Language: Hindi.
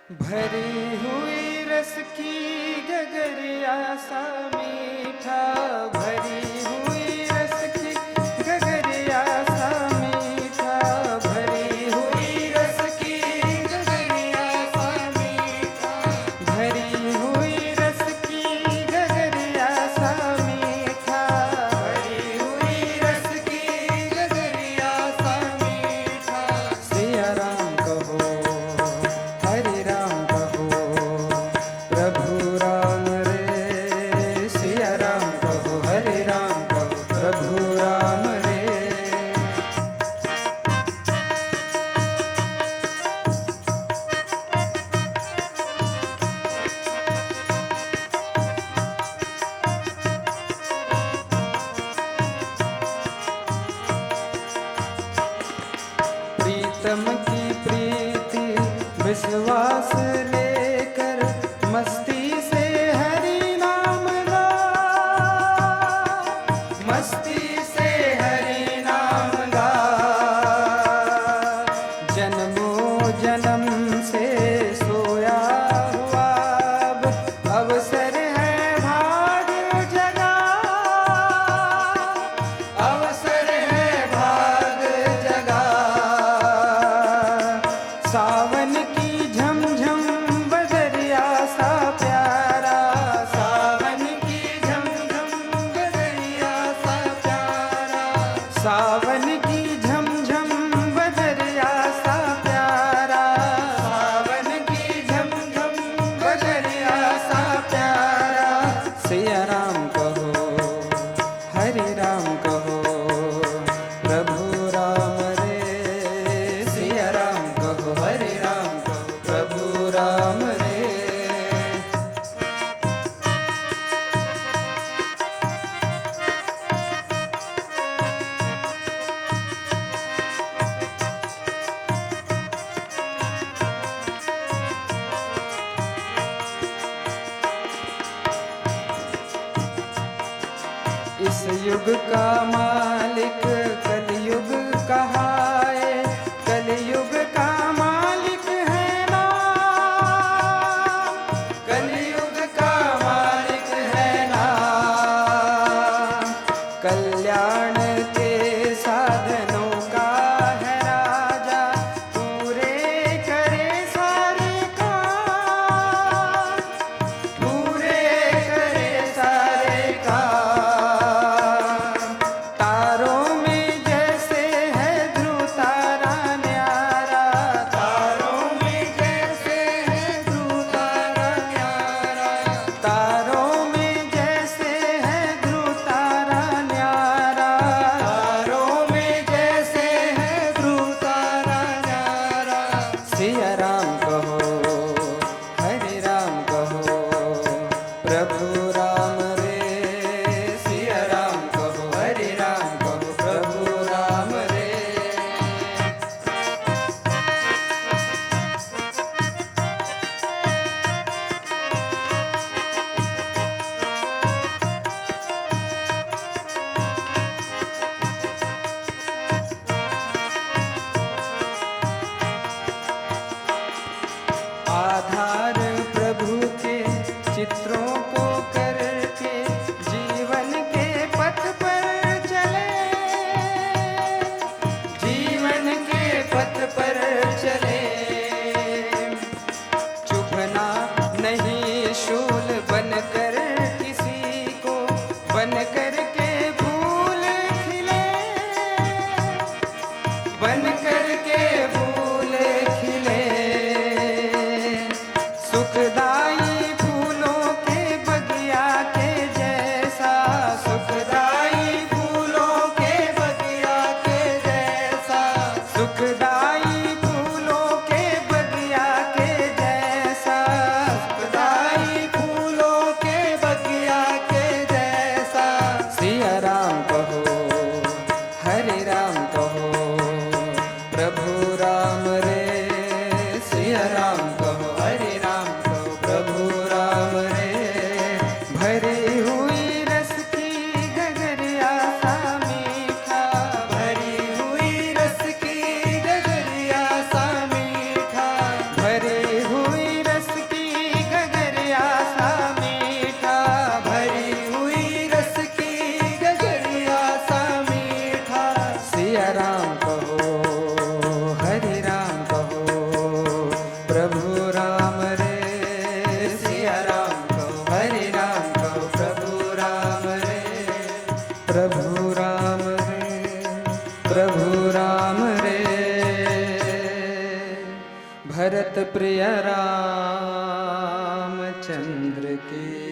भरी हुई रस की गगरिया सा मीठा, भरी हुई रस की गगरिया सा मीठा, भरी हुई रस की गगरिया सा मीठा, भरी हुई रस की गगरिया सा मीठा, भरी हुई रस की गगरिया सा मीठा। सिया राम कहो, हरि राम कहो, प्रभु राम रे। सिया राम कहो, हरि राम कहो, प्रभु राम रे। प्रीतम की प्रीति विश्वास लेकर मस्ती से हरि नाम गा, मस्ती से हरि नाम गा। जन्मों जन्म से सोया हुआ अब अवसर है भाग जगा, अवसर है भाग जगा। सावन की झमझम बदरिया सा प्यारा, सावन की झमझम बदरिया सा प्यारा, सावन की झमझम बदरिया सा प्यारा, सावन की झमझम बदरिया सा प्यारा। सिया राम कहो, हरि राम कहो, प्रभु राम रे। सिया राम कहो, हरि राम कहो, प्रभु राम रे। इस युग का मालिक कलयुग कहाए, कलयुग का मालिक है नाम, कलयुग का मालिक है नाम। कल्याण के साधनों का है राजा, पूरे करे सारे काम, पूरे करे सारे काम। तारों में जैसे है ध्रुव तारा न्यारा, तारों में जैसे है ध्रुव तारा न्यारा, तारों में जैसे है ध्रुव तारा न्यारा, तारों में जैसे है ध्रुव तारा न्यारा। सिया राम कहो, हरि राम कहो, प्रभु राम रे। सिया राम कहो, हरि राम कहो, प्रभु राम रे। आधार प्रभु के चित्रों को करके जीवन के पथ पर चले, जीवन के पथ पर चले। चुभना नहीं शूल बनकर किसी को, बनकर के फूल खिले, बनकर के फूल खिले। भरत प्रिय रामचंद्र की